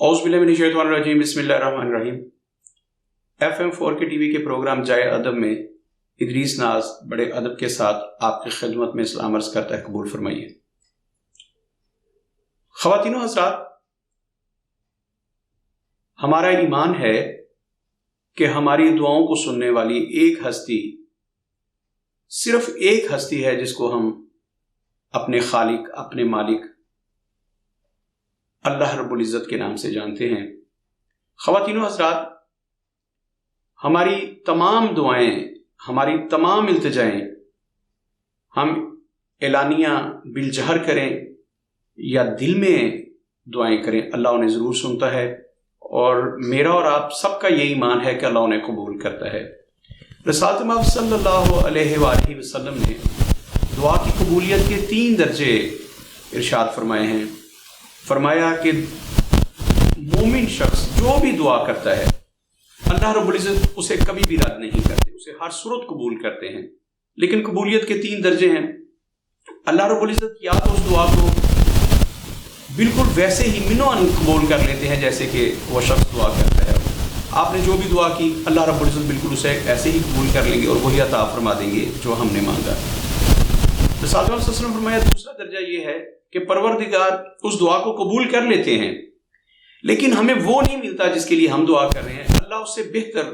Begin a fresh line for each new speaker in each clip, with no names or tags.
اعوذ باللہ من الشیطان الرجیم، بسم اللہ الرحمن الرحیم۔ FM4 کے ٹی وی کے پروگرام جائے ادب میں ادریس ناز بڑے ادب کے ساتھ آپ کی خدمت میں اسلام عرض کرتا ہے، قبول فرمائیے۔ خواتین و حضرات، ہمارا ایمان ہے کہ ہماری دعاؤں کو سننے والی ایک ہستی، صرف ایک ہستی ہے جس کو ہم اپنے خالق، اپنے مالک اللہ رب العزت کے نام سے جانتے ہیں۔ خواتین و حضرات، ہماری تمام دعائیں، ہماری تمام التجائیں ہم اعلانیہ بالجہر کریں یا دل میں دعائیں کریں، اللہ انہیں ضرور سنتا ہے، اور میرا اور آپ سب کا یہ ایمان ہے کہ اللہ انہیں قبول کرتا ہے۔ رسالت مآب صلی اللہ علیہ وآلہ وسلم نے دعا کی قبولیت کے 3 درجے ارشاد فرمائے ہیں۔ فرمایا کہ مومن شخص جو بھی دعا کرتا ہے اللہ رب العزت اسے کبھی بھی رد نہیں کرتے، اسے ہر صورت قبول کرتے ہیں۔ لیکن قبولیت کے 3 درجے ہیں۔ اللہ رب العزت یا تو اس دعا کو بالکل ویسے ہی منوان قبول کر لیتے ہیں جیسے کہ وہ شخص دعا کرتا ہے۔ آپ نے جو بھی دعا کی اللہ رب العزت بالکل اسے ایسے ہی قبول کر لیں گے اور وہی عطا فرما دیں گے جو ہم نے مانگا۔ رسول اللہ صلی اللہ علیہ وسلم نے فرمایا دوسرا درجہ یہ ہے کہ پروردگار اس دعا کو قبول کر لیتے ہیں، لیکن ہمیں وہ نہیں ملتا جس کے لیے ہم دعا کر رہے ہیں۔ اللہ اس سے بہتر،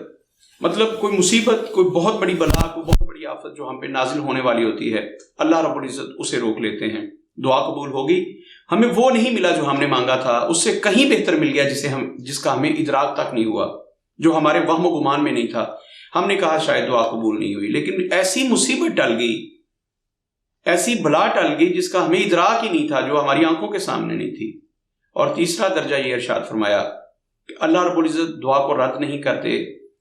مطلب کوئی مصیبت، کوئی بہت بڑی بلا، کوئی بہت بڑی آفت جو ہم پہ نازل ہونے والی ہوتی ہے، اللہ رب العزت اسے روک لیتے ہیں۔ دعا قبول ہوگی، ہمیں وہ نہیں ملا جو ہم نے مانگا تھا، اس سے کہیں بہتر مل گیا جس کا ہمیں ادراک تک نہیں ہوا، جو ہمارے وہم و گمان میں نہیں تھا۔ ہم نے کہا شاید دعا قبول نہیں ہوئی، لیکن ایسی مصیبت ٹل گئی، ایسی بلا ٹل گئی جس کا ہمیں ادراک ہی نہیں تھا، جو ہماری آنکھوں کے سامنے نہیں تھی۔ اور تیسرا درجہ یہ ارشاد فرمایا کہ اللہ رب العزت دعا کو رد نہیں کرتے،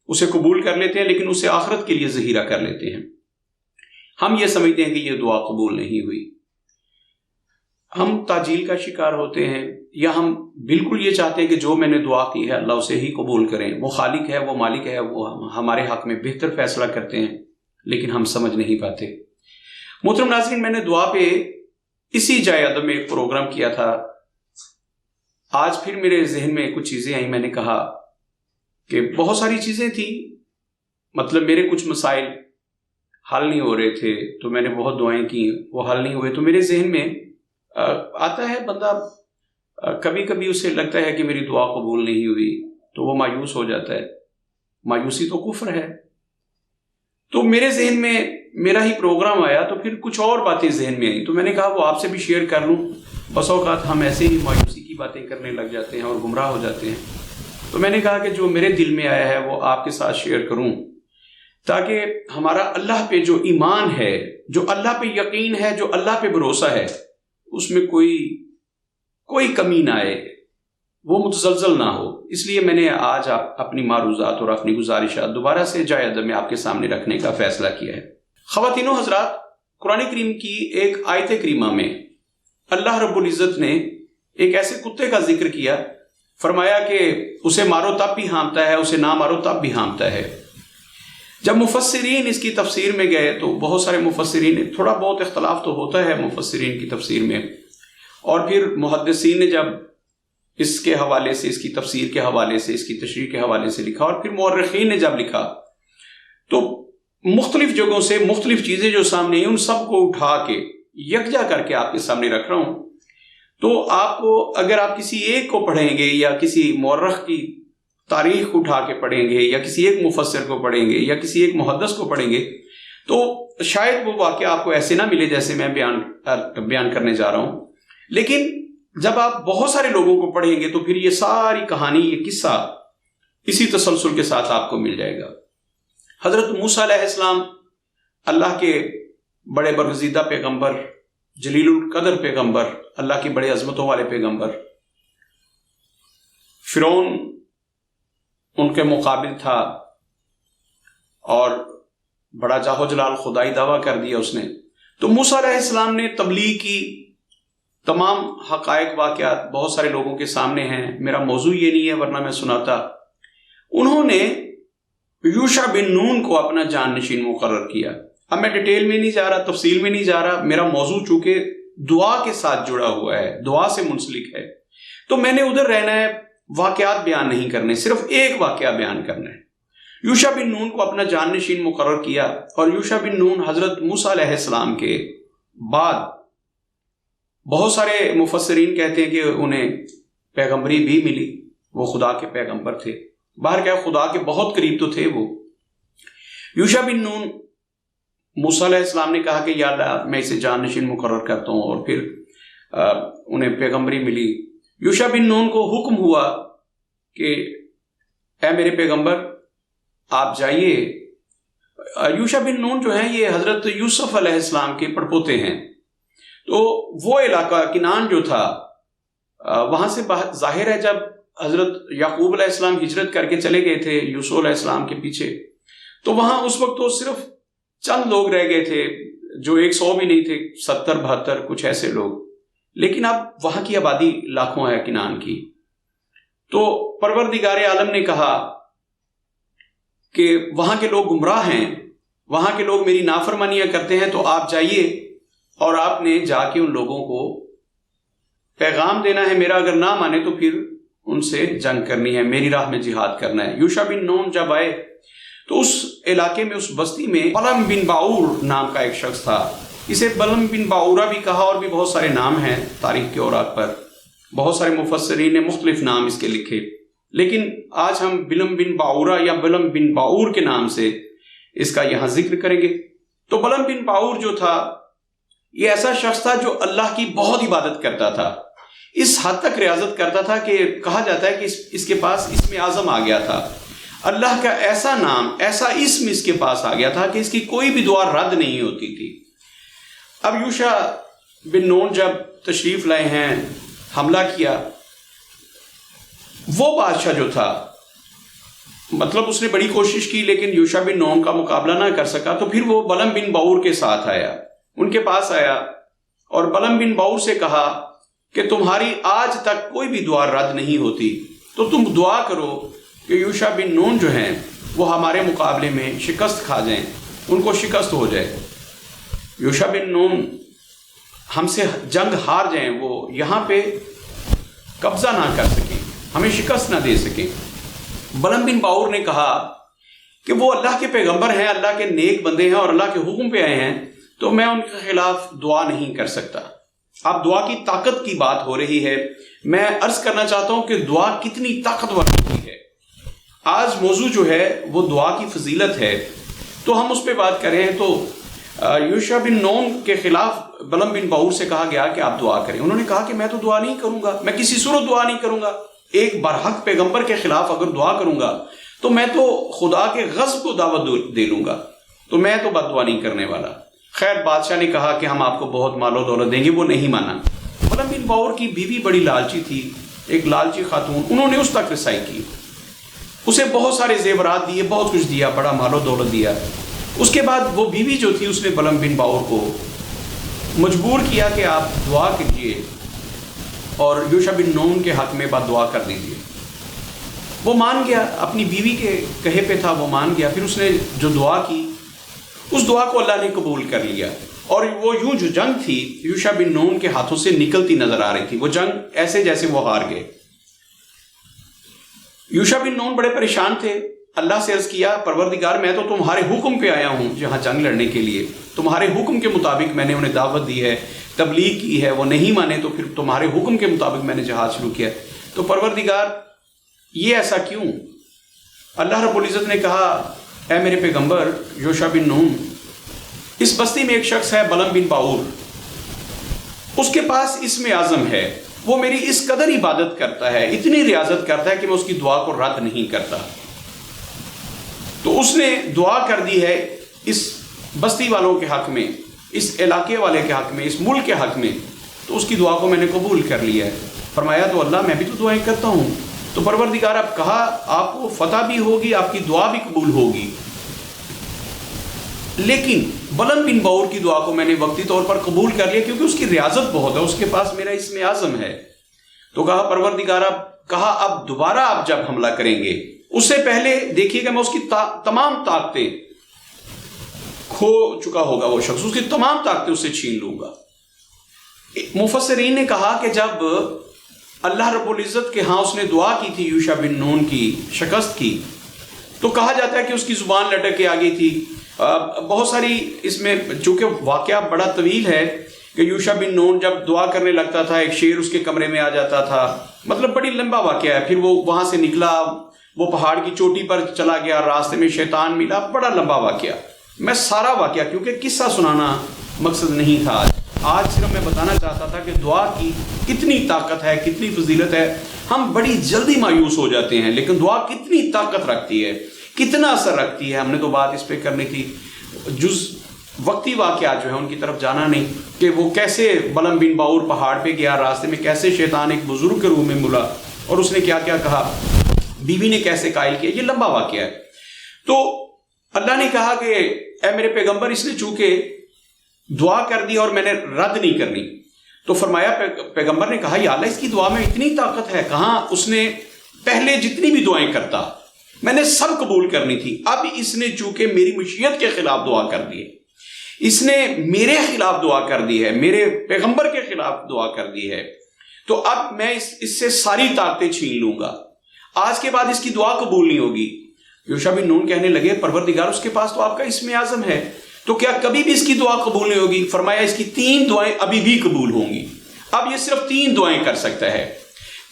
اسے قبول کر لیتے ہیں، لیکن اسے آخرت کے لیے ذخیرہ کر لیتے ہیں۔ ہم یہ سمجھتے ہیں کہ یہ دعا قبول نہیں ہوئی، ہم تعجیل کا شکار ہوتے ہیں، یا ہم بالکل یہ چاہتے ہیں کہ جو میں نے دعا کی ہے اللہ اسے ہی قبول کریں، وہ خالق ہے، وہ مالک ہے، وہ ہمارے حق میں بہتر فیصلہ کرتے ہیں، لیکن ہم سمجھ نہیں پاتے۔ محترم ناظرین، میں نے دعا پہ اسی جائے ادب میں ایک پروگرام کیا تھا۔ آج پھر میرے ذہن میں کچھ چیزیں آئیں، میں نے کہا کہ بہت ساری چیزیں تھیں، مطلب میرے کچھ مسائل حل نہیں ہو رہے تھے، تو میں نے بہت دعائیں کی، وہ حل نہیں ہوئے، تو میرے ذہن میں آتا ہے، بندہ کبھی کبھی اسے لگتا ہے کہ میری دعا قبول نہیں ہوئی تو وہ مایوس ہو جاتا ہے۔ مایوسی تو کفر ہے۔ تو میرے ذہن میں میرا ہی پروگرام آیا، تو پھر کچھ اور باتیں ذہن میں آئیں، تو میں نے کہا وہ آپ سے بھی شیئر کر لوں۔ بس اوقات ہم ایسے ہی مایوسی کی باتیں کرنے لگ جاتے ہیں اور گمراہ ہو جاتے ہیں، تو میں نے کہا کہ جو میرے دل میں آیا ہے وہ آپ کے ساتھ شیئر کروں، تاکہ ہمارا اللہ پہ جو ایمان ہے، جو اللہ پہ یقین ہے، جو اللہ پہ بھروسہ ہے، اس میں کوئی کمی نہ آئے، وہ متزلزل نہ ہو۔ اس لیے میں نے آج اپنی معروضات اور اپنی گزارشات دوبارہ سے جائے ادب میں آپ کے سامنے رکھنے کا فیصلہ کیا ہے۔ خواتین و حضرات، قرآن کریم کی ایک آیت کریمہ میں اللہ رب العزت نے ایک ایسے کتے کا ذکر کیا، فرمایا کہ اسے مارو تب بھی ہانپتا ہے، اسے نہ مارو تب بھی ہانپتا ہے۔ جب مفسرین اس کی تفسیر میں گئے تو بہت سارے مفسرین، تھوڑا بہت اختلاف تو ہوتا ہے مفسرین کی تفسیر میں، اور پھر محدثین نے جب اس کے حوالے سے، اس کی تفسیر کے حوالے سے، اس کی تشریح کے حوالے سے لکھا، اور پھر مورخین نے جب لکھا، تو مختلف جگہوں سے مختلف چیزیں جو سامنے ہیں ان سب کو اٹھا کے یکجا کر کے آپ کے سامنے رکھ رہا ہوں۔ تو آپ کو، اگر آپ کسی ایک کو پڑھیں گے یا کسی مورخ کی تاریخ اٹھا کے پڑھیں گے یا کسی ایک مفسر کو پڑھیں گے یا کسی ایک محدث کو پڑھیں گے، تو شاید وہ واقعہ آپ کو ایسے نہ ملے جیسے میں بیان کرنے جا رہا ہوں۔ لیکن جب آپ بہت سارے لوگوں کو پڑھیں گے تو پھر یہ ساری کہانی، یہ قصہ اسی تسلسل کے ساتھ آپ کو مل جائے گا۔ حضرت موسیٰ علیہ السلام اللہ کے بڑے برگزیدہ پیغمبر، جلیل القدر پیغمبر، اللہ کی بڑے عظمتوں والے پیغمبر، فرعون ان کے مقابل تھا اور بڑا جاہ و جلال خدائی دعویٰ کر دیا اس نے۔ تو موسیٰ علیہ السلام نے تبلیغ کی، تمام حقائق واقعات بہت سارے لوگوں کے سامنے ہیں، میرا موضوع یہ نہیں ہے ورنہ میں سناتا۔ انہوں نے یوشع بن نون کو اپنا جانشین مقرر کیا۔ اب میں ڈیٹیل میں نہیں جا رہا، تفصیل میں نہیں جا رہا، میرا موضوع چونکہ دعا کے ساتھ جڑا ہوا ہے، دعا سے منسلک ہے، تو میں نے ادھر رہنا ہے، واقعات بیان نہیں کرنے، صرف ایک واقعہ بیان کرنا ہے۔ یوشع بن نون کو اپنا جانشین مقرر کیا، اور یوشع بن نون حضرت موسیٰ علیہ السلام کے بعد بہت سارے مفسرین کہتے ہیں کہ انہیں پیغمبری بھی ملی، وہ خدا کے پیغمبر تھے، باہر کیا خدا کے بہت قریب تو تھے وہ۔ یوشع بن نون، موسیٰ علیہ السلام نے کہا کہ یا اللہ میں اسے جانشین مقرر کرتا ہوں، اور پھر انہیں پیغمبری ملی۔ یوشع بن نون کو حکم ہوا کہ اے میرے پیغمبر آپ جائیے۔ یوشع بن نون جو ہیں یہ حضرت یوسف علیہ السلام کے پڑپوتے ہیں، تو وہ علاقہ کنعان جو تھا وہاں سے ظاہر ہے جب حضرت یعقوب علیہ السلام ہجرت کر کے چلے گئے تھے یوسف علیہ السلام کے پیچھے، تو وہاں اس وقت تو صرف چند لوگ رہ گئے تھے، جو 100 بھی نہیں تھے، 70-72 کچھ ایسے لوگ، لیکن اب وہاں کی آبادی لاکھوں ہے کنعان کی۔ تو پروردگار عالم نے کہا کہ وہاں کے لوگ گمراہ ہیں، وہاں کے لوگ میری نافرمانیاں کرتے ہیں، تو آپ جائیے اور آپ نے جا کے ان لوگوں کو پیغام دینا ہے میرا، اگر نہ مانے تو پھر ان سے جنگ کرنی ہے، میری راہ میں جہاد کرنا ہے۔ یوشع بن نون جب آئے تو اس علاقے میں، اس بستی میں بلم بن باعور نام کا ایک شخص تھا، اسے بلم بن باعورہ بھی کہا، اور بھی بہت سارے نام ہیں تاریخ کے اوراق پر، بہت سارے مفسرین نے مختلف نام اس کے لکھے، لیکن آج ہم بلم بن باعورہ یا بلم بن باعور کے نام سے اس کا یہاں ذکر کریں گے۔ تو بلم بن باعور جو تھا یہ ایسا شخص تھا جو اللہ کی بہت عبادت کرتا تھا، اس حد تک ریاضت کرتا تھا کہ کہا جاتا ہے کہ اس کے پاس اسم اعظم آ گیا تھا، اللہ کا ایسا نام، ایسا اسم اس کے پاس آ گیا تھا کہ اس کی کوئی بھی دعا رد نہیں ہوتی تھی۔ اب یوشع بن نون جب تشریف لائے ہیں، حملہ کیا، وہ بادشاہ جو تھا، مطلب اس نے بڑی کوشش کی لیکن یوشع بن نون کا مقابلہ نہ کر سکا، تو پھر وہ بلم بن باعور کے ساتھ آیا، ان کے پاس آیا اور بلم بن باعور سے کہا کہ تمہاری آج تک کوئی بھی دعا رد نہیں ہوتی، تو تم دعا کرو کہ یوشع بن نون جو ہیں وہ ہمارے مقابلے میں شکست کھا جائیں، ان کو شکست ہو جائے، یوشع بن نون ہم سے جنگ ہار جائیں، وہ یہاں پہ قبضہ نہ کر سکیں، ہمیں شکست نہ دے سکیں۔ بلم بن باعور نے کہا کہ وہ اللہ کے پیغمبر ہیں، اللہ کے نیک بندے ہیں اور اللہ کے حکم پہ آئے ہیں، تو میں ان کے خلاف دعا نہیں کر سکتا۔ اب دعا کی طاقت کی بات ہو رہی ہے، میں عرض کرنا چاہتا ہوں کہ دعا کتنی طاقتور ہوتی ہے۔ آج موضوع جو ہے وہ دعا کی فضیلت ہے، تو ہم اس پہ بات کریں تو یوشع بن نون کے خلاف بلم بن باعور سے کہا گیا کہ آپ دعا کریں، انہوں نے کہا کہ میں تو دعا نہیں کروں گا، میں کسی صورت دعا نہیں کروں گا، ایک برحق پیغمبر کے خلاف اگر دعا کروں گا تو میں تو خدا کے غضب کو دعوت دے لوں گا، تو میں تو بد دعا نہیں کرنے والا۔ خیر بادشاہ نے کہا کہ ہم آپ کو بہت مال و دولت دیں گے، وہ نہیں مانا۔ بلم بن باعور کی بیوی بڑی لالچی تھی، ایک لالچی خاتون، انہوں نے اس تک رسائی کی، اسے بہت سارے زیورات دیے، بہت کچھ دیا، بڑا مال و دولت دیا۔ اس کے بعد وہ بیوی جو تھی اس نے بلم بن باعور کو مجبور کیا کہ آپ دعا کیجیے اور یوشع بن نون کے حق میں بد دعا کر دیجیے۔ وہ مان گیا، اپنی بیوی کے کہے پہ تھا، وہ مان گیا۔ پھر اس نے جو دعا کی اس دعا کو اللہ نے قبول کر لیا، اور وہ یوں جو جنگ تھی یوشع بن نون کے ہاتھوں سے نکلتی نظر آ رہی تھی، وہ جنگ ایسے جیسے وہ ہار گئے۔ یوشع بن نون بڑے پریشان تھے، اللہ سے عرض کیا پروردگار میں تو تمہارے حکم پہ آیا ہوں یہاں جنگ لڑنے کے لیے، تمہارے حکم کے مطابق میں نے انہیں دعوت دی ہے، تبلیغ کی ہے، وہ نہیں مانے تو پھر تمہارے حکم کے مطابق میں نے جہاد شروع کیا، تو پروردگار یہ ایسا کیوں؟ اللہ رب العزت نے کہا اے میرے پیغمبر یوشع بن نون، اس بستی میں ایک شخص ہے بلم بن باعور، اس کے پاس اسم اعظم ہے، وہ میری اس قدر عبادت کرتا ہے، اتنی ریاضت کرتا ہے کہ میں اس کی دعا کو رد نہیں کرتا۔ تو اس نے دعا کر دی ہے اس بستی والوں کے حق میں، اس علاقے والے کے حق میں، اس ملک کے حق میں، تو اس کی دعا کو میں نے قبول کر لیا ہے۔ فرمایا تو اللہ میں بھی تو دعائیں کرتا ہوں، تو پروردگار اب کہا آپ کو فتح بھی ہوگی، آپ کی دعا بھی قبول ہوگی، لیکن بلم بن باعور کی دعا کو میں نے وقتی طور پر قبول کر لیا کیونکہ اس کی ریاضت بہت ہے، اس کے پاس میرا اسم اعظم ہے۔ تو کہا پروردگار اب دوبارہ آپ جب حملہ کریں گے اس سے پہلے دیکھیے کہ میں اس کی تمام طاقتیں، کھو چکا ہوگا وہ شخص، اس کی تمام طاقتیں اس سے چھین لوں گا۔ مفسرین نے کہا کہ جب اللہ رب العزت کے ہاں اس نے دعا کی تھی یوشع بن نون کی شکست کی، تو کہا جاتا ہے کہ اس کی زبان لٹک کے آگئی تھی۔ بہت ساری اس میں چونکہ واقعہ بڑا طویل ہے کہ یوشع بن نون جب دعا کرنے لگتا تھا ایک شیر اس کے کمرے میں آ جاتا تھا، مطلب بڑی لمبا واقعہ ہے۔ پھر وہ وہاں سے نکلا، وہ پہاڑ کی چوٹی پر چلا گیا، راستے میں شیطان ملا، بڑا لمبا واقعہ۔ میں سارا واقعہ کیونکہ قصہ سنانا مقصد نہیں تھا، آج صرف میں بتانا چاہتا تھا کہ دعا کی کتنی طاقت ہے، کتنی فضیلت ہے۔ ہم بڑی جلدی مایوس ہو جاتے ہیں، لیکن دعا کتنی طاقت رکھتی ہے، کتنا اثر رکھتی ہے۔ ہم نے تو بات اس پہ کرنی تھی، جز وقتی واقعات جو ہے ان کی طرف جانا نہیں، کہ وہ کیسے بلم بن باور پہاڑ پہ گیا، راستے میں کیسے شیطان ایک بزرگ کے روح میں ملا اور اس نے کیا کیا کہا، بیوی نے کیسے قائل کیا، یہ لمبا واقعہ ہے۔ تو اللہ نے کہا کہ اے میرے پیغمبر، اس نے چونکہ دعا کر دی اور میں نے رد نہیں کرنی، تو فرمایا پیغمبر نے کہا یا اللہ اس کی دعا میں اتنی طاقت ہے، کہاں اس نے پہلے جتنی بھی دعائیں کرتا میں نے سب قبول کرنی تھی، اب اس نے چونکہ میری مشیت کے خلاف دعا کر دی ہے، اس نے میرے خلاف دعا کر دی ہے، میرے پیغمبر کے خلاف دعا کر دی ہے، تو اب میں اس سے ساری طاقتیں چھین لوں گا، آج کے بعد اس کی دعا قبول نہیں ہوگی۔ یوشع بن نون کہنے لگے پروردگار اس کے پاس تو آپ کا اسم اعظم ہے، تو کیا کبھی بھی اس کی دعا قبول نہیں ہوگی؟ فرمایا اس کی 3 دعائیں ابھی بھی قبول ہوں گی، اب یہ صرف 3 دعائیں کر سکتا ہے،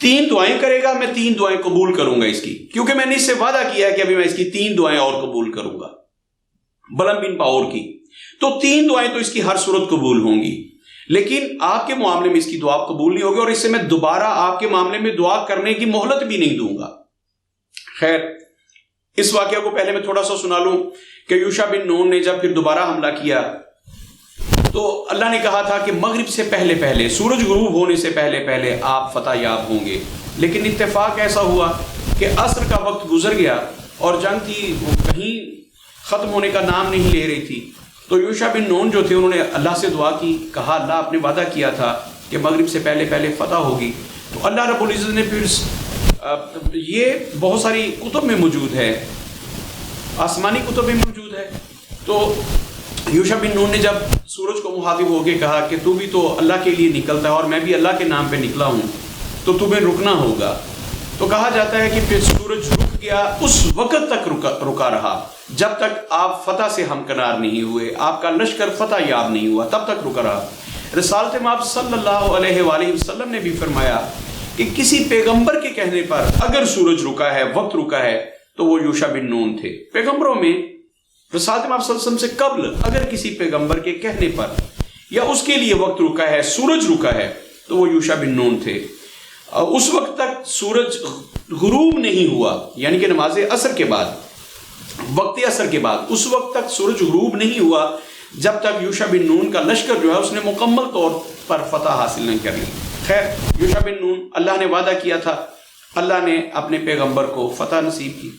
3 دعائیں کرے گا، میں 3 دعائیں قبول کروں گا اس کی، کیونکہ میں نے اس سے وعدہ کیا ہے کہ ابھی میں اس کی 3 دعائیں اور قبول کروں گا بلم بن باور کی، تو 3 دعائیں تو اس کی ہر صورت قبول ہوں گی، لیکن آپ کے معاملے میں اس کی دعا قبول نہیں ہوگی، اور اس سے میں دوبارہ آپ کے معاملے میں دعا کرنے کی مہلت بھی نہیں دوں گا۔ خیر، اس واقعہ کو پہلے میں تھوڑا سا سنا لوں کہ یوشع بن نون نے جب پھر دوبارہ حملہ کیا تو اللہ نے کہا تھا کہ مغرب سے پہلے پہلے، سورج غروب ہونے سے پہلے پہلے آپ فتح یاب ہوں گے، لیکن اتفاق ایسا ہوا کہ عصر کا وقت گزر گیا اور جنگ تھی وہ کہیں ختم ہونے کا نام نہیں لے رہی تھی، تو یوشع بن نون جو تھے انہوں نے اللہ سے دعا کی، کہا اللہ آپ نے وعدہ کیا تھا کہ مغرب سے پہلے پہلے فتح ہوگی، تو اللہ رب العزت نے پھر یہ بہت ساری کتب میں موجود ہے، آسمانی کتب میں موجود ہے، تو یوشع بن نون نے جب سورج کو مخاطب ہو کے کہا کہ تو بھی تو اللہ کے لیے نکلتا ہے اور میں بھی اللہ کے نام پہ نکلا ہوں، تو تمہیں رکنا ہوگا، تو کہا جاتا ہے کہ پھر سورج رک گیا، اس وقت تک رکا رہا جب تک آپ فتح سے ہمکنار نہیں ہوئے، آپ کا لشکر فتح یاب نہیں ہوا، تب تک رکا رہا۔ رسالت مآب صلی اللہ علیہ وآلہ وسلم نے بھی فرمایا کہ کسی پیغمبر کے کہنے پر اگر سورج رکا ہے، وقت رکا ہے، تو وہ یوشع بن نون تھے۔ پیغمبروں میں رسالت مآب صلی اللہ علیہ وسلم سے قبل اگر کسی پیغمبر کے کہنے پر یا اس کے لیے وقت رکا ہے، سورج رکا ہے، تو وہ یوشع بن نون تھے۔ اس وقت تک سورج غروب نہیں ہوا، یعنی کہ نماز عصر کے بعد، وقت عصر کے بعد اس وقت تک سورج غروب نہیں ہوا جب تک یوشع بن نون کا لشکر جو ہے اس نے مکمل طور پر فتح حاصل نہیں کر لی۔ خیر، یوشع بن نون، اللہ نے وعدہ کیا تھا، اللہ نے اپنے پیغمبر کو فتح نصیب کی،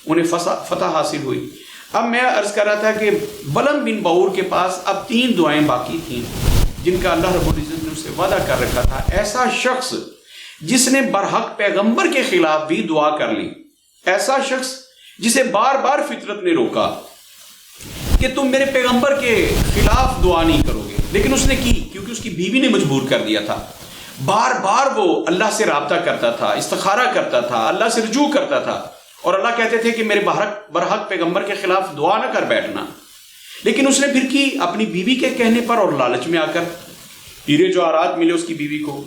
انہیں فتح حاصل ہوئی۔ اب میں عرض کر رہا تھا کہ بلم بن باور کے پاس اب 3 دعائیں باقی تھیں جن کا اللہ رب العزت نے اسے وعدہ کر رکھا تھا۔ ایسا شخص جس نے برحق پیغمبر کے خلاف بھی دعا کر لی، ایسا شخص جسے بار بار فطرت نے روکا کہ تم میرے پیغمبر کے خلاف دعا نہیں کرو گے، لیکن اس نے کی، کیونکہ اس کی بیوی نے مجبور کر دیا تھا۔ بار بار وہ اللہ سے رابطہ کرتا تھا، استخارہ کرتا تھا، اللہ سے رجوع کرتا تھا، اور اللہ کہتے تھے کہ میرے برحق پیغمبر کے خلاف دعا نہ کر بیٹھنا، لیکن اس نے پھر کی اپنی بیوی کے کہنے پر، اور لالچ میں آ کر ہیرے جواہرات ملے اس کی بیوی کو،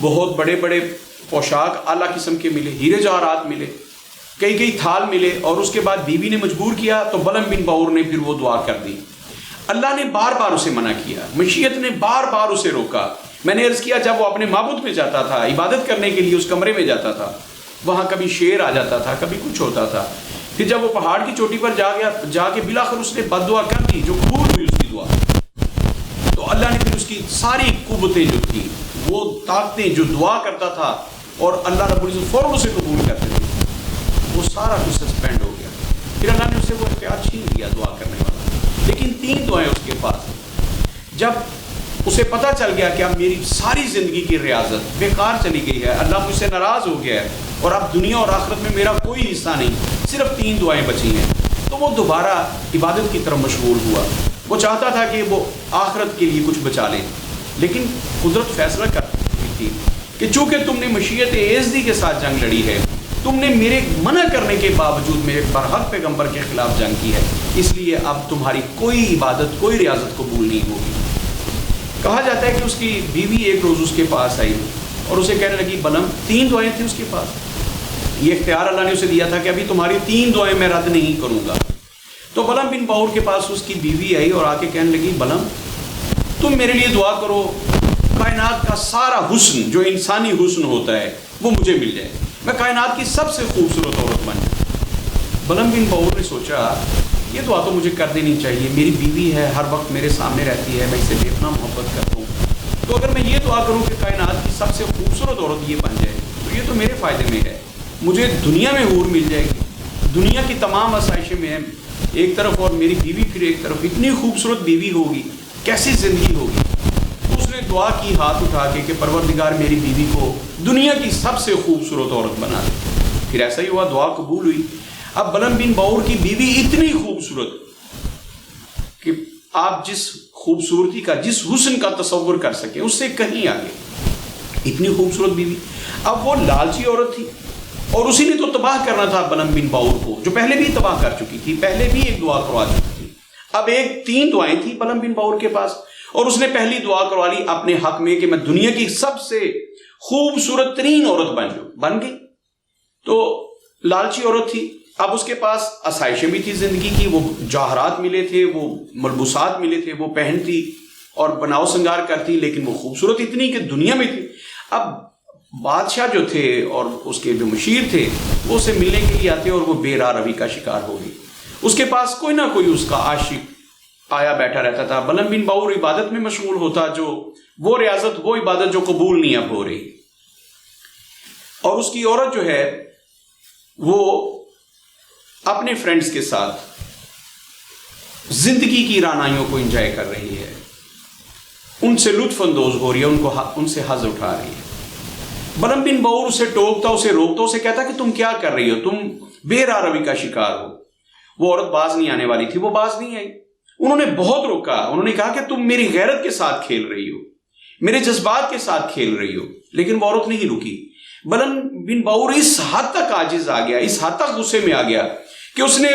بہت بڑے بڑے پوشاک اعلیٰ قسم کے ملے، ہیرے جواہرات ملے، کئی تھال ملے، اور اس کے بعد بیوی نے مجبور کیا تو بلم بن باور نے پھر وہ دعا کر دی۔ اللہ نے بار بار اسے منع کیا، مشیت نے بار بار اسے روکا۔ میں نے عرض کیا جب وہ اپنے معبود میں جاتا تھا عبادت کرنے کے لیے، اس کمرے میں جاتا تھا، وہاں کبھی شیر آ جاتا تھا، کبھی کچھ ہوتا تھا، پھر جب وہ پہاڑ کی چوٹی پر جا کے بلاخر اس نے بد دعا کر دی جو قبول ہوئی اس کی دعا، تو اللہ نے پھر اس کی ساری قوتیں جو تھیں، وہ طاقتیں جو دعا کرتا تھا اور اللہ رب العزت فوراً اسے قبول کرتے تھے، وہ سارا کچھ سسپینڈ ہو گیا۔ پھر اللہ نے اسے وہ اختیار چھین لیا دعا کرنے والا۔ لیکن 3 دعائیں اس کے پاس، جب اسے پتہ چل گیا کہ اب میری ساری زندگی کی ریاضت بیکار چلی گئی ہے، اللہ مجھ سے ناراض ہو گیا ہے اور اب دنیا اور آخرت میں میرا کوئی حصہ نہیں، صرف 3 دعائیں بچی ہیں، تو وہ دوبارہ عبادت کی طرف مشغول ہوا۔ وہ چاہتا تھا کہ وہ آخرت کے لیے کچھ بچا لے، لیکن قدرت فیصلہ کر چکی تھی کہ چونکہ تم نے مشیت ایزدی کے ساتھ جنگ لڑی ہے، تم نے میرے منع کرنے کے باوجود میرے برحق پیغمبر کے خلاف جنگ کی ہے، اس لیے اب تمہاری کوئی عبادت، کوئی ریاضت قبول نہیں ہوگی۔ کہا جاتا ہے کہ اس کی بیوی ایک روز اس کے پاس آئی اور اسے کہنے لگی بلم، 3 دعائیں تھیں اس کے پاس، یہ اختیار اللہ نے اسے دیا تھا کہ ابھی تمہاری 3 دعائیں میں رد نہیں کروں گا۔ تو بلم بن باور کے پاس اس کی بیوی آئی اور آ کے کہنے لگی بلم، تم میرے لیے دعا کرو، کائنات کا سارا حسن جو انسانی حسن ہوتا ہے وہ مجھے مل جائے، میں کائنات کی سب سے خوبصورت عورت بن جاؤں۔ بلم بن باور نے سوچا یہ دعا تو مجھے کر دینی چاہیے، میری بیوی ہے، ہر وقت میرے سامنے رہتی ہے، میں اسے بے پناہ محبت کرتا ہوں، تو اگر میں یہ دعا کروں کہ کائنات کی سب سے خوبصورت عورت یہ بن جائے تو یہ تو میرے فائدے میں ہے، مجھے دنیا میں حور مل جائے گی، دنیا کی تمام آسائشیں میں ایک طرف اور میری بیوی پھر ایک طرف، اتنی خوبصورت بیوی ہوگی، کیسی زندگی ہوگی۔ تو اس نے دعا کی ہاتھ اٹھا کے کہ پروردگار میری بیوی کو دنیا کی سب سے خوبصورت عورت بنا دے۔ پھر ایسا ہی ہوا، دعا قبول ہوئی۔ اب بلم بن باور کی بیوی اتنی خوبصورت کہ آپ جس خوبصورتی کا، جس حسن کا تصور کر سکیں اس سے کہیں آگے، اتنی خوبصورت بیوی۔ اب وہ لالچی عورت تھی اور اسی نے تو تباہ کرنا تھا بلم بن باور کو، جو پہلے بھی تباہ کر چکی تھی، پہلے بھی ایک دعا کروا چکی تھی۔ اب 3 دعائیں تھیں بلم بن باور کے پاس اور اس نے پہلی دعا کروا لی اپنے حق میں کہ میں دنیا کی سب سے خوبصورت ترین عورت بن گئی۔ تو لالچی عورت تھی، اب اس کے پاس آسائشیں بھی تھی زندگی کی، وہ جواہرات ملے تھے، وہ ملبوسات ملے تھے، وہ پہنتی اور بناؤ سنگار کرتی، لیکن وہ خوبصورت اتنی کہ دنیا میں تھی۔ اب بادشاہ جو تھے اور اس کے جو مشیر تھے وہ اسے ملنے کے لیے آتے اور وہ بے راہ روی کا شکار ہو گئی۔ اس کے پاس کوئی نہ کوئی اس کا عاشق آیا بیٹھا رہتا تھا۔ بلم بن باور عبادت میں مشغول ہوتا، جو وہ ریاضت، وہ عبادت جو قبول نہیں اب ہو رہی، اور اس کی عورت جو ہے وہ اپنے فرینڈز کے ساتھ زندگی کی رانائیوں کو انجوائے کر رہی ہے، ان سے لطف اندوز ہو رہی ہے، ان سے حظ اٹھا رہی ہے۔ بلم بن باور اسے ٹوکتا، اسے روکتا، اسے کہتا کہ تم کیا کر رہی ہو، تم بے راہ روی کا شکار ہو۔ وہ عورت باز نہیں آنے والی تھی، وہ باز نہیں آئی۔ انہوں نے بہت روکا، انہوں نے کہا کہ تم میری غیرت کے ساتھ کھیل رہی ہو، میرے جذبات کے ساتھ کھیل رہی ہو، لیکن وہ عورت نہیں رکی۔ بلم بن باور اس حد تک عاجز آ گیا، اس حد تک غصے میں آ گیا کہ اس نے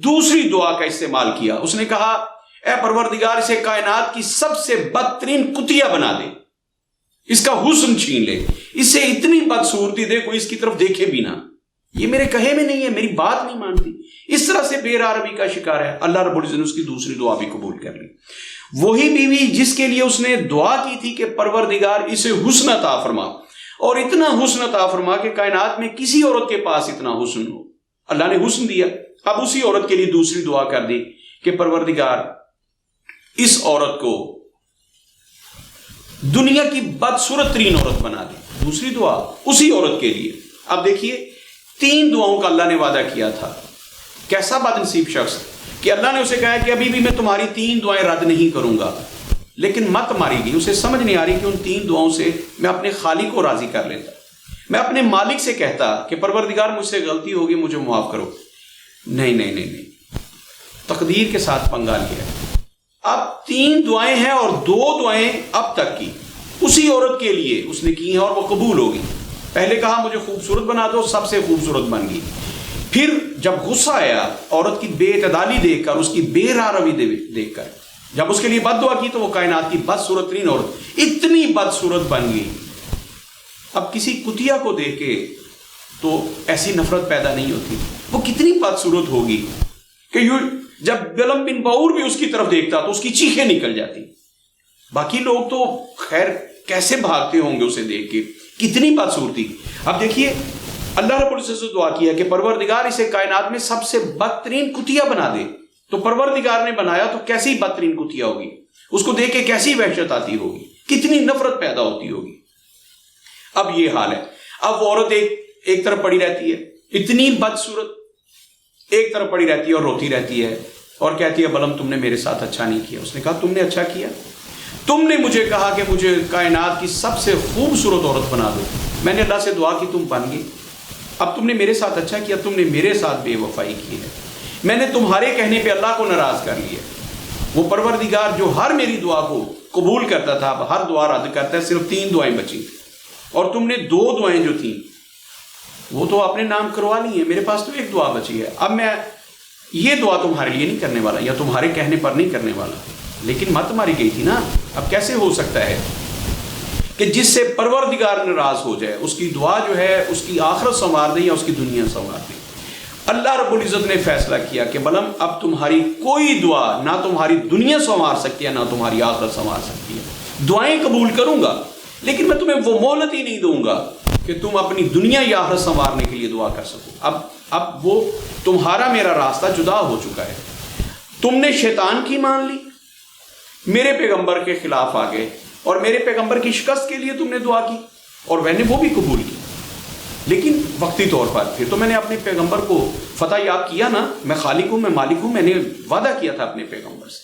دوسری دعا کا استعمال کیا۔ اس نے کہا اے پروردگار، اسے کائنات کی سب سے بدترین کتیا بنا دے، اس کا حسن چھین لے، اسے اتنی بدصورتی دے کوئی اس کی طرف دیکھے بھی نہ، یہ میرے کہے میں نہیں ہے، میری بات نہیں مانتی، اس طرح سے بے راہ روی کا شکار ہے۔ اللہ رب العزت نے اس کی دوسری دعا بھی قبول کر لی۔ وہی بیوی جس کے لیے اس نے دعا کی تھی کہ پروردگار اسے حسن عطا فرما، اور اتنا حسن عطا فرما کہ کائنات میں کسی عورت کے پاس اتنا حسن ہو، اللہ نے حسن دیا۔ اب اسی عورت کے لیے دوسری دعا کر دی کہ پروردگار اس عورت کو دنیا کی بدصورت ترین عورت بنا دے۔ دوسری دعا اسی عورت کے لیے۔ اب دیکھیے 3 دعاؤں کا اللہ نے وعدہ کیا تھا۔ کیسا بد نصیب شخص کہ اللہ نے اسے کہا کہ ابھی بھی میں تمہاری 3 دعائیں رد نہیں کروں گا، لیکن مت ماری گئی۔ اسے سمجھ نہیں آ رہی کہ ان 3 دعاؤں سے میں اپنے خالق کو راضی کر لیتا، میں اپنے مالک سے کہتا کہ پروردگار مجھ سے غلطی ہوگی، مجھے معاف کرو۔ نہیں، تقدیر کے ساتھ پنگا لیا۔ اب 3 دعائیں ہیں اور 2 دعائیں اب تک کی اسی عورت کے لیے اس نے کی ہیں اور وہ قبول ہو گئی۔ پہلے کہا مجھے خوبصورت بنا دو، سب سے خوبصورت بن گئی۔ پھر جب غصہ آیا عورت کی بے اعتدالی دیکھ کر، اس کی بے راہ روی دیکھ کر، جب اس کے لیے بد دعا کی تو وہ کائنات کی بدصورت ترین عورت اتنی بدصورت بن گئی۔ اب کسی کتیا کو دیکھ کے تو ایسی نفرت پیدا نہیں ہوتی، وہ کتنی بدصورت ہوگی کہ جب بلم بن باور بھی اس کی طرف دیکھتا تو اس کی چیخیں نکل جاتی۔ باقی لوگ تو خیر کیسے بھاگتے ہوں گے اسے دیکھ کے، کتنی بدصورتی۔ اب دیکھیے اللہ رب العزت سے دعا کیا کہ پروردگار اسے کائنات میں سب سے بدترین کتیا بنا دے، تو پروردگار نے بنایا تو کیسی بدترین کتیا ہوگی، اس کو دیکھ کے کیسی وحشت آتی ہوگی، کتنی نفرت پیدا ہوتی ہوگی۔ اب یہ حال ہے۔ اب وہ عورت ایک طرف پڑی رہتی ہے، اتنی بدصورت، ایک طرف پڑی رہتی ہے اور روتی رہتی ہے اور کہتی ہے بلم تم نے میرے ساتھ اچھا نہیں کیا۔ اس نے کہا تم نے اچھا کیا، تم نے مجھے کہا کہ مجھے کائنات کی سب سے خوبصورت عورت بنا دو، میں نے اللہ سے دعا کی، تم بن گئی۔ اب تم نے میرے ساتھ اچھا کیا، تم نے میرے ساتھ بے وفائی کی ہے، میں نے تمہارے کہنے پہ اللہ کو ناراض کر لیا۔ وہ پروردگار جو ہر میری دعا کو قبول کرتا تھا اب ہر دعا رد کرتا ہے، صرف 3 دعائیں بچی تھیں۔ اور تم نے 2 دعائیں جو تھیں وہ تو آپ نے نام کروا لی ہیں، میرے پاس تو ایک دعا بچی ہے، اب میں یہ دعا تمہارے لیے نہیں کرنے والا یا تمہارے کہنے پر نہیں کرنے والا۔ لیکن مت ماری گئی تھی نا، اب کیسے ہو سکتا ہے کہ جس سے پروردگار ناراض ہو جائے اس کی دعا جو ہے اس کی آخرت سنوار دے یا اس کی دنیا سنوار دے؟ اللہ رب العزت نے فیصلہ کیا کہ بلم اب تمہاری کوئی دعا نہ تمہاری دنیا سنوار سکتی ہے نہ تمہاری آخرت سنوار سکتی ہے۔ دعائیں قبول کروں گا لیکن میں تمہیں وہ مہلت ہی نہیں دوں گا کہ تم اپنی دنیا یا آخرت سنوارنے کے لیے دعا کر سکو۔ اب وہ تمہارا میرا راستہ جدا ہو چکا ہے۔ تم نے شیطان کی مان لی، میرے پیغمبر کے خلاف آ گئے اور میرے پیغمبر کی شکست کے لیے تم نے دعا کی اور میں نے وہ بھی قبول کی، لیکن وقتی طور پر۔ پھر تو میں نے اپنے پیغمبر کو فتح یاب کیا نا، میں خالق ہوں، میں مالک ہوں، میں نے وعدہ کیا تھا اپنے پیغمبر سے،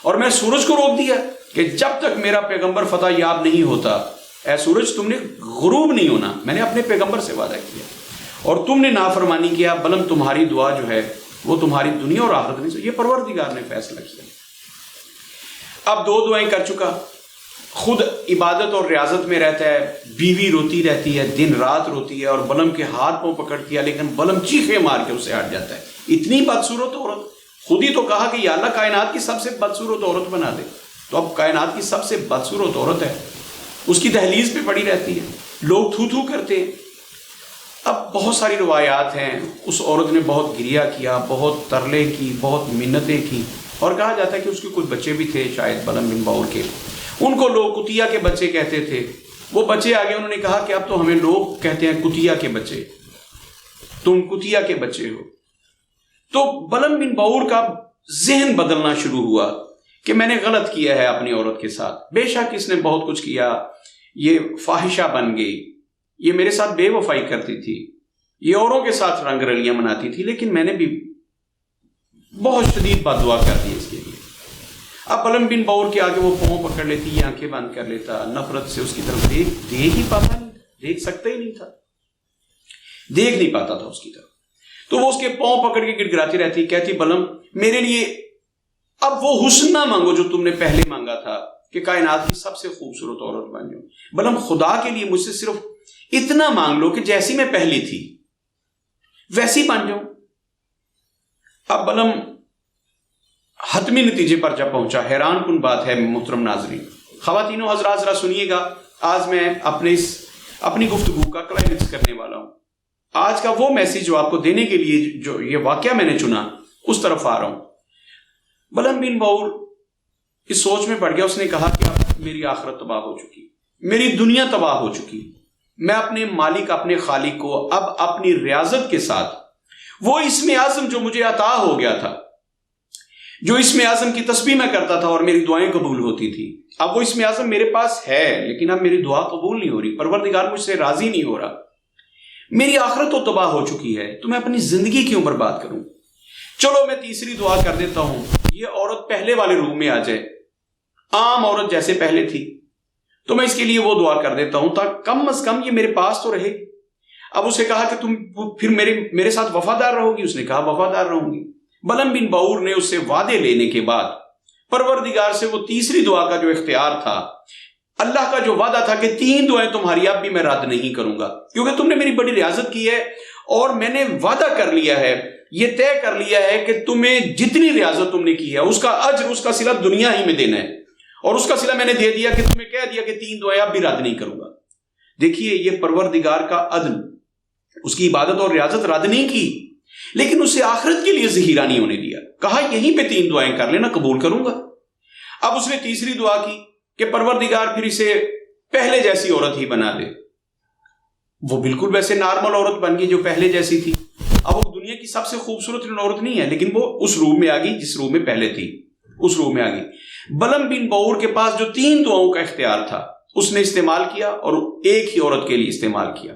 اور میں سورج کو روک دیا کہ جب تک میرا پیغمبر فتح یاب نہیں ہوتا اے سورج تم نے غروب نہیں ہونا، میں نے اپنے پیغمبر سے وعدہ کیا اور تم نے نافرمانی کیا، بلم تمہاری دعا جو ہے وہ تمہاری دنیا اور آخرت نہیں۔ یہ پروردگار نے فیصلہ کیا۔ اب 2 دعائیں کر چکا، خود عبادت اور ریاضت میں رہتا ہے، بیوی روتی رہتی ہے، دن رات روتی ہے اور بلم کے ہاتھ پاؤں پکڑتی ہے، لیکن بلم چیخے مار کے اسے ہٹ جاتا ہے۔ اتنی بدصورت عورت، خود ہی تو کہا کہ یا اللہ کائنات کی سب سے بدصورت عورت بنا دے، تو اب کائنات کی سب سے بدصورت عورت ہے، اس کی دہلیز پہ پڑی رہتی ہے، لوگ تھو تھو کرتے ہیں۔ اب بہت ساری روایات ہیں، اس عورت نے بہت گریہ کیا، بہت ترلے کی، بہت منتیں کی، اور کہا جاتا ہے کہ اس کے کچھ بچے بھی تھے شاید بلم بن باور کے، ان کو لوگ کتیا کے بچے کہتے تھے۔ وہ بچے آگے انہوں نے کہا کہ اب تو ہمیں لوگ کہتے ہیں کتیا کے بچے، تم کتیا کے بچے ہو۔ تو بلم بن باور کا ذہن بدلنا شروع ہوا کہ میں نے غلط کیا ہے اپنی عورت کے ساتھ، بے شک اس نے بہت کچھ کیا، یہ فاحشہ بن گئی، یہ میرے ساتھ بے وفائی کرتی تھی، یہ اوروں کے ساتھ رنگ رلیاں مناتی تھی، لیکن میں نے بھی بہت شدید بد دعا کر دی اس کے لیے۔ اب بلم بن باور کے آگے وہ پاؤں پکڑ لیتی، آنکھیں بند کر لیتا، نفرت سے اس کی طرف دیکھ ہی پاتا نہیں، دیکھ سکتا ہی نہیں تھا، دیکھ نہیں پاتا تھا اس کی طرف۔ تو وہ اس کے پاؤں پکڑ کے گڑ گڑاتی رہتی، کہتی بلم میرے لیے اب وہ حسن نہ مانگو جو تم نے پہلے مانگا تھا کہ کائنات کی سب سے خوبصورت عورت بن جاؤ، بلم خدا کے لیے مجھ سے صرف اتنا مانگ لو کہ جیسی میں پہلی تھی ویسی بن جاؤں۔ اب بلم حتمی نتیجے پر جب پہنچا، حیران کن بات ہے محترم ناظرین، خواتین و حضرات ذرا سنیے گا، آج میں اپنی گفتگو کا کلائمیکس کرنے والا ہوں۔ آج کا وہ میسیج جو آپ کو دینے کے لیے جو یہ واقعہ میں نے چنا اس طرف آ رہا ہوں۔ بلم بن باور اس سوچ میں پڑ گیا، اس نے کہا کہ اب میری آخرت تباہ ہو چکی، میری دنیا تباہ ہو چکی، میں اپنے مالک اپنے خالق کو اب اپنی ریاضت کے ساتھ وہ اسم اعظم جو مجھے عطا ہو گیا تھا، جو اسم اعظم کی تسبیح میں کرتا تھا اور میری دعائیں قبول ہوتی تھی، اب وہ اسم اعظم میرے پاس ہے لیکن اب میری دعا قبول نہیں ہو رہی، پروردگار مجھ سے راضی نہیں ہو رہا، میری آخرت تو تباہ ہو چکی ہے، تو میں اپنی زندگی کیوں برباد کروں؟ چلو میں تیسری دعا کر دیتا ہوں، یہ عورت پہلے والے روح میں آ جائے، عام عورت جیسے پہلے تھی، تو میں اس کے لیے وہ دعا کر دیتا ہوں تاکہ کم از کم یہ میرے پاس تو رہے گی۔ اب اسے کہا کہ تم پھر میرے ساتھ وفادار رہو گی؟ اس نے کہا وفادار رہوں گی۔ بلم بن باور نے اس سے وعدے لینے کے بعد پروردگار سے وہ تیسری دعا کا جو اختیار تھا، اللہ کا جو وعدہ تھا کہ 3 دعائیں تمہاری اب بھی میں رد نہیں کروں گا کیونکہ تم نے میری بڑی ریاضت کی ہے اور میں نے وعدہ کر لیا ہے، یہ طے کر لیا ہے کہ تمہیں جتنی ریاضت تم نے کی ہے اس کا اجر، اس کا صلہ دنیا ہی میں دینا ہے، اور اس کا صلہ میں نے دے دیا کہ تمہیں کہہ دیا کہ 3 دعائیں اب بھی رد نہیں کروں گا۔ دیکھیے یہ پروردگار کا عدل، اس کی عبادت اور ریاضت رد نہیں کی لیکن اسے آخرت کے لیے ذخیرہ نہیں ہونے دیا، کہا یہیں پہ 3 دعائیں کر لینا، قبول کروں گا۔ اب اس نے تیسری دعا کی کہ پروردگار پھر اسے پہلے جیسی عورت ہی بنا دے، وہ بالکل ویسے نارمل عورت بن گئی جو پہلے جیسی تھی، اب وہ دنیا کی سب سے خوبصورت عورت نہیں ہے لیکن وہ اس روح میں آ گئی جس روح میں پہلے تھی، اس روح میں آ گئی۔ بلم بن باور کے پاس جو 3 دعاؤں کا اختیار تھا اس نے استعمال کیا اور ایک ہی عورت کے لیے استعمال کیا۔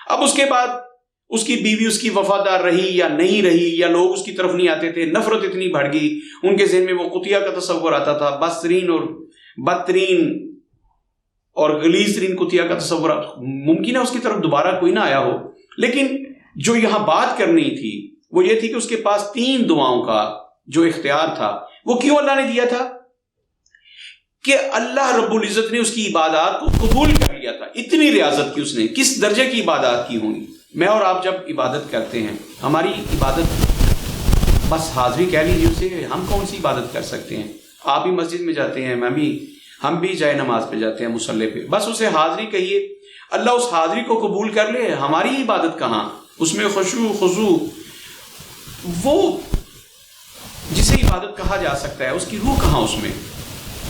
اب اس کے بعد اس کی بیوی اس کی وفادار رہی یا نہیں رہی، یا لوگ اس کی طرف نہیں آتے تھے، نفرت اتنی بڑھ گئی، ان کے ذہن میں وہ قطیہ کا تصور آتا تھا، بسترین اور بدترین اور غلیظ ترین قطیہ کا تصور، ممکن ہے اس کی طرف دوبارہ کوئی نہ آیا ہو، لیکن جو یہاں بات کرنی تھی وہ یہ تھی کہ اس کے پاس 3 دعاؤں کا جو اختیار تھا وہ کیوں اللہ نے دیا تھا؟ کہ اللہ رب العزت نے اس کی عبادات کو قبول کر لیا تھا. اتنی ریاضت کی اس نے. کس درجے کی عبادات کی ہوں گی. میں اور آپ جب عبادت کرتے ہیں, ہماری عبادت بس حاضری کہہ لیجیے اسے. ہم کون سی عبادت کر سکتے ہیں؟ آپ بھی مسجد میں جاتے ہیں, ہم بھی جائے نماز پہ جاتے ہیں, مصلی پہ, بس اسے حاضری کہیے. اللہ اس حاضری کو قبول کر لے. ہماری عبادت کہاں؟ اس میں خشوع خضوع, وہ جسے عبادت کہا جا سکتا ہے, اس کی روح کہاں اس میں؟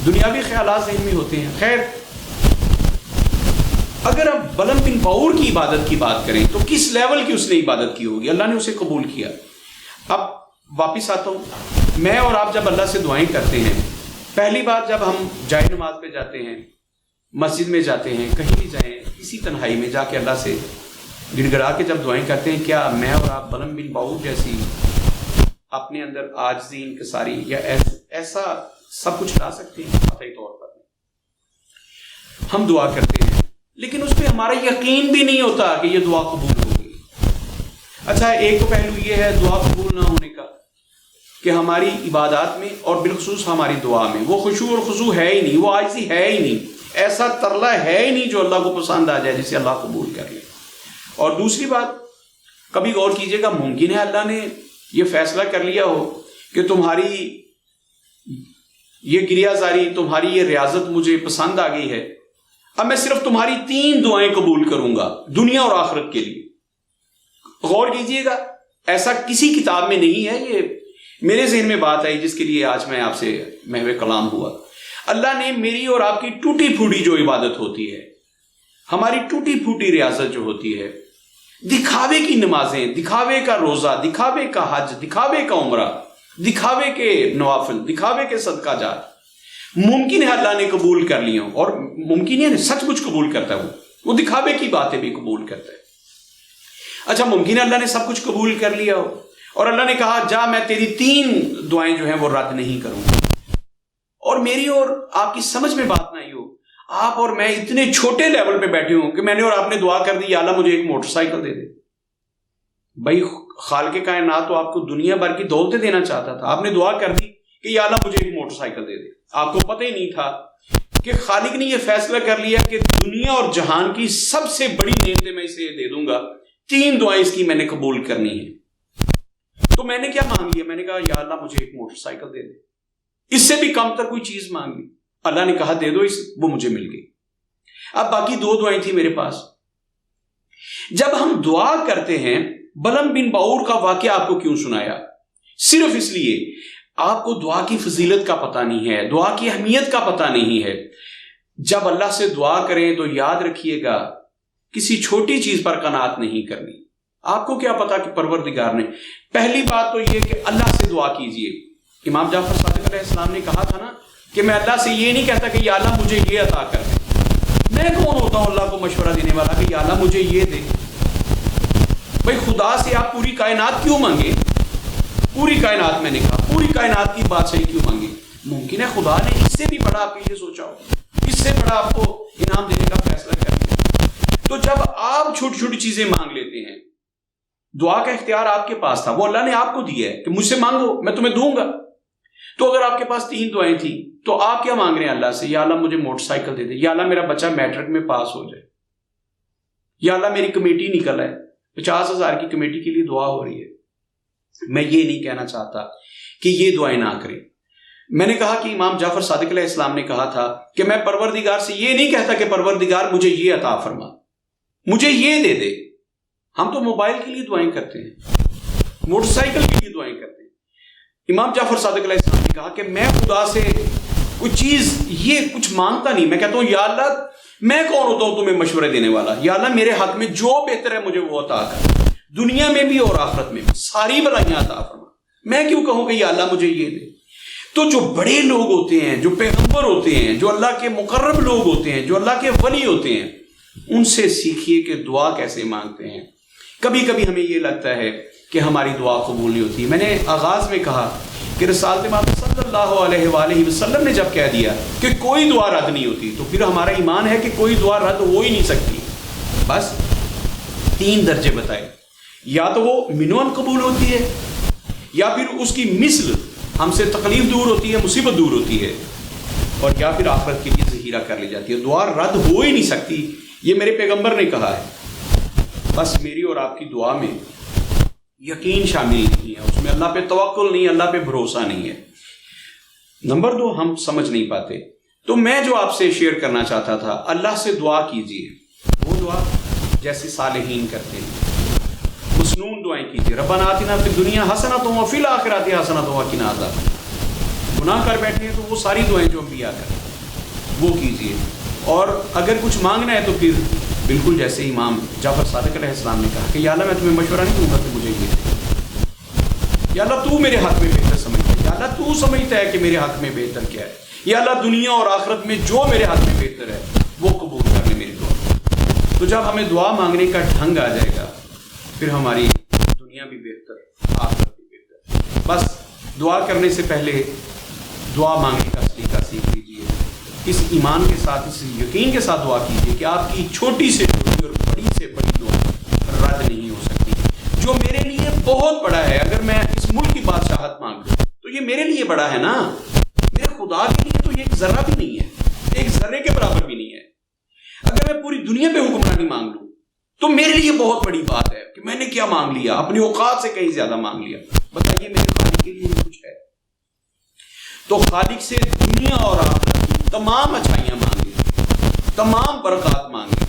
دنیاوی خیالات ذہن میں ہوتے ہیں. خیر, اگر اب بلم بن باور کی عبادت کی بات کریں تو کس لیول کی اس نے عبادت کی ہوگی. اللہ نے اسے قبول کیا. اب واپس آتا ہوں. میں اور آپ جب اللہ سے دعائیں کرتے ہیں, پہلی بار جب ہم جائے نماز پہ جاتے ہیں, مسجد میں جاتے ہیں, کہیں بھی جائیں, کسی تنہائی میں جا کے اللہ سے گڑ گڑا کے جب دعائیں کرتے ہیں, کیا میں اور آپ بلم بن باور جیسی اپنے اندر عاجزی, انکساری یا ایسا سب کچھ لا سکتے ہیں؟ قطعی طور پر ہم دعا کرتے ہیں, لیکن اس پہ ہمارا یقین بھی نہیں ہوتا کہ یہ دعا قبول ہوگی. اچھا, ایک تو پہلو یہ ہے دعا قبول نہ ہونے کا کہ ہماری عبادات میں اور بالخصوص ہماری دعا میں وہ خشوع اور خضوع ہے ہی نہیں, وہ عاجزی ہے ہی نہیں, ایسا ترلا ہے ہی نہیں جو اللہ کو پسند آ جائے, جسے اللہ قبول کر لے. اور دوسری بات, کبھی غور کیجئے گا, ممکن ہے اللہ نے یہ فیصلہ کر لیا ہو کہ تمہاری یہ گریہ زاری, تمہاری یہ ریاضت مجھے پسند آ گئی ہے, اب میں صرف تمہاری 3 دعائیں قبول کروں گا دنیا اور آخرت کے لیے. غور کیجئے گا, ایسا کسی کتاب میں نہیں ہے. یہ میرے ذہن میں بات آئی جس کے لیے آج میں آپ سے محو کلام ہوا. اللہ نے میری اور آپ کی ٹوٹی پھوٹی جو عبادت ہوتی ہے, ہماری ٹوٹی پھوٹی ریاضت جو ہوتی ہے, دکھاوے کی نمازیں, دکھاوے کا روزہ, دکھاوے کا حج, دکھاوے کا عمرہ, دکھاوے کے نوافل, دکھاوے کے صدقہ جات, ممکن ہے اللہ نے قبول کر لی ہوں, اور ممکن ہے سچ مچ قبول کرتا ہے, وہ دکھاوے کی باتیں بھی قبول کرتا ہے. اچھا, ممکن ہے اللہ نے سب کچھ قبول کر لیا ہو اور اللہ نے کہا جا میں تیری 3 دعائیں جو ہیں وہ رد نہیں کروں گا, اور میری اور آپ کی سمجھ میں بات نہ آئی ہو, آپ اور میں اتنے چھوٹے لیول پہ بیٹھے ہوں کہ میں نے اور آپ نے دعا کر دی, یا اللہ مجھے ایک موٹر سائیکل دے دے. بھائی خالق کائنات تو آپ کو دنیا بھر کی دولتیں دینا چاہتا تھا, آپ نے دعا کر دی کہ یا اللہ مجھے ایک موٹر سائیکل دے دے. آپ کو پتہ ہی نہیں تھا کہ خالق نے یہ فیصلہ کر لیا کہ دنیا اور جہان کی سب سے بڑی نعمتیں میں اسے دے دوں گا, 3 دعائیں اس کی میں نے قبول کرنی ہے. تو میں نے کیا مانگ لیا؟ میں نے کہا یا اللہ مجھے ایک موٹر سائیکل دے دے. اس سے بھی کم تر کوئی چیز مانگ لی, اللہ نے کہا دے دو اس, وہ مجھے مل گئی. اب باقی 2 دعائیں تھیں میرے پاس. جب ہم دعا کرتے ہیں, بلم بن باور کا واقعہ آپ کو کیوں سنایا؟ صرف اس لیے آپ کو دعا کی فضیلت کا پتہ نہیں ہے, دعا کی اہمیت کا پتہ نہیں ہے. جب اللہ سے دعا کریں تو یاد رکھیے گا کسی چھوٹی چیز پر قناعت نہیں کرنی. آپ کو کیا پتا کہ پروردگار نے, پہلی بات تو یہ کہ اللہ سے دعا کیجئے. امام جعفر صادق علیہ السلام نے کہا تھا نا کہ میں اللہ سے یہ نہیں کہتا کہ یا اللہ مجھے یہ عطا کر دے. میں کون ہوتا ہوں اللہ کو مشورہ دینے والا کہ یا اللہ مجھے یہ دے؟ بھائی خدا سے آپ پوری کائنات کیوں مانگے؟ پوری کائنات, میں نے کہا پوری کائنات کی بادشاہی کیوں مانگے؟ ممکن ہے خدا نے اس سے بھی بڑا آپ کے لیے سوچا ہو, اس سے بڑا آپ کو انعام دینے کا فیصلہ کر لیا. تو جب آپ چھوٹی چھوٹی چیزیں مانگ لیتے ہیں, دعا کا اختیار آپ کے پاس تھا, وہ اللہ نے آپ کو دیا ہے کہ مجھ سے مانگو میں تمہیں دوں گا. تو اگر آپ کے پاس 3 دعائیں تھیں تو آپ کیا مانگ رہے ہیں اللہ سے؟ یا اللہ مجھے موٹر سائیکل دے دے, یا اللہ میرا بچہ میٹرک میں پاس ہو جائے, یا اللہ میری کمیٹی نکل آئے, 50,000 کی کمیٹی کے لیے دعا ہو رہی ہے. میں یہ نہیں کہنا چاہتا کہ یہ دعائیں نہ کریں. میں نے کہا کہ امام جعفر صادق علیہ السلام نے کہا تھا کہ میں پروردگار سے یہ نہیں کہتا کہ پروردگار مجھے یہ عطا فرما, مجھے یہ دے دے. ہم تو موبائل کے لیے دعائیں کرتے ہیں, موٹر سائیکل کے لیے دعائیں کرتے ہیں. امام جعفر صادق علیہ السلام نے کہا کہ میں خدا سے کوئی چیز یہ کچھ مانگتا نہیں, میں کہتا ہوں یا اللہ میں کون ہوتا ہوں تمہیں مشورے دینے والا, یا اللہ میرے حق میں جو بہتر ہے مجھے وہ عطا کر, دنیا میں بھی اور آخرت میں بھی ساری بلائیاں عطا فرما. میں کیوں کہوں کہ یا اللہ مجھے یہ دے؟ تو جو بڑے لوگ ہوتے ہیں, جو پیغمبر ہوتے ہیں, جو اللہ کے مقرب لوگ ہوتے ہیں, جو اللہ کے ولی ہوتے ہیں, ان سے سیکھیے کہ دعا کیسے مانگتے ہیں. کبھی کبھی ہمیں یہ لگتا ہے کہ ہماری دعا قبول نہیں ہوتی. میں نے آغاز میں کہا کہ رسالت مآب صلی اللہ علیہ وآلہ وسلم نے جب کہہ دیا کہ کوئی دعا رد نہیں ہوتی, تو پھر ہمارا ایمان ہے کہ کوئی دعا رد ہو ہی نہیں سکتی. بس 3 درجے بتائے, یا تو وہ منون قبول ہوتی ہے, یا پھر اس کی مثل ہم سے تکلیف دور ہوتی ہے, مصیبت دور ہوتی ہے, اور یا پھر آخرت کے لیے ذخیرہ کر لی جاتی ہے. دعا رد ہو ہی نہیں سکتی، یہ میرے پیغمبر نے کہا ہے. بس میری اور آپ کی دعا میں یقین شامل نہیں ہے، اس میں اللہ پہ توکل نہیں، اللہ پہ بھروسہ نہیں ہے. نمبر 2، ہم سمجھ نہیں پاتے. تو میں جو آپ سے شیئر کرنا چاہتا تھا، اللہ سے دعا کیجیے، وہ دعا جیسے صالحین کرتے ہیں، مسنون دعائیں کیجیے. ربنا آتنا فی الدنیا حسنۃ وفی الآخرۃ حسنۃ وقنا عذاب النار. گناہ کر بیٹھے ہیں تو وہ ساری دعائیں جو انبیاء کرتے ہیں وہ کیجیے. اور اگر کچھ مانگنا ہے تو پھر بالکل جیسے امام جعفر صادق علیہ السلام نے کہا کہ یا اللہ میں تمہیں مشورہ نہیں دوں گا کہ مجھے یہ دے، یا اللہ تو میرے حق میں بہتر سمجھتا ہے، یا اللہ تو سمجھتا ہے کہ میرے حق میں بہتر کیا ہے، یا اللہ دنیا اور آخرت میں جو میرے حق میں بہتر ہے وہ قبول کر لے میری دعا. تو جب ہمیں دعا مانگنے کا ڈھنگ آ جائے گا پھر ہماری دنیا بھی بہتر، آخرت بھی بہتر. بس دعا کرنے سے پہلے دعا مانگنے کا طریقہ سیکھ لیجیے. اس ایمان کے ساتھ، اس یقین کے ساتھ دعا کیجیے کہ آپ کی چھوٹی سے چھوٹی اور بڑی سے بڑی دعا رد نہیں ہو سکتی. جو میرے لیے بہت بڑا ہے، اگر میں اس ملک کی بادشاہت مانگ لوں تو یہ میرے لیے بڑا ہے نا، میرے خدا کے لیے تو یہ ایک ذرہ بھی نہیں ہے، ایک ذرے کے برابر بھی نہیں ہے. اگر میں پوری دنیا پہ حکمرانی مانگ لوں تو میرے لیے بہت بڑی بات ہے کہ میں نے کیا مانگ لیا، اپنی اوقات سے کہیں زیادہ مانگ لیا. بتائیے میرے خالق کے لیے کچھ ہے؟ تو خالق سے دنیا اور آخرت کی تمام اچھائیاں مانگیں، تمام برکات مانگیں.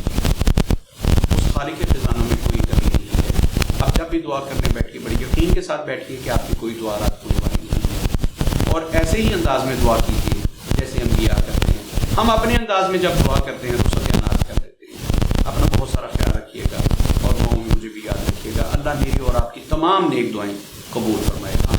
اس خالق کے خزانوں میں کوئی کمی نہیں ہے. آپ جب بھی دعا کرنے بیٹھیے بڑی یقین کے ساتھ بیٹھیے کہ آپ کی کوئی دعا رد ہونے والی نہیں ہے، اور ایسے ہی انداز میں دعا کیجیے جیسے انبیاء کرتے ہیں. ہم اپنے انداز میں جب دعا کرتے ہیں تو ستیاناش کر دیتے ہیں. اپنا بہت سارا خیال رکھیے گا اور دعاؤں میں مجھے بھی یاد رکھیے گا. اللہ میری اور آپ کی تمام نیک دعائیں قبول فرمائے.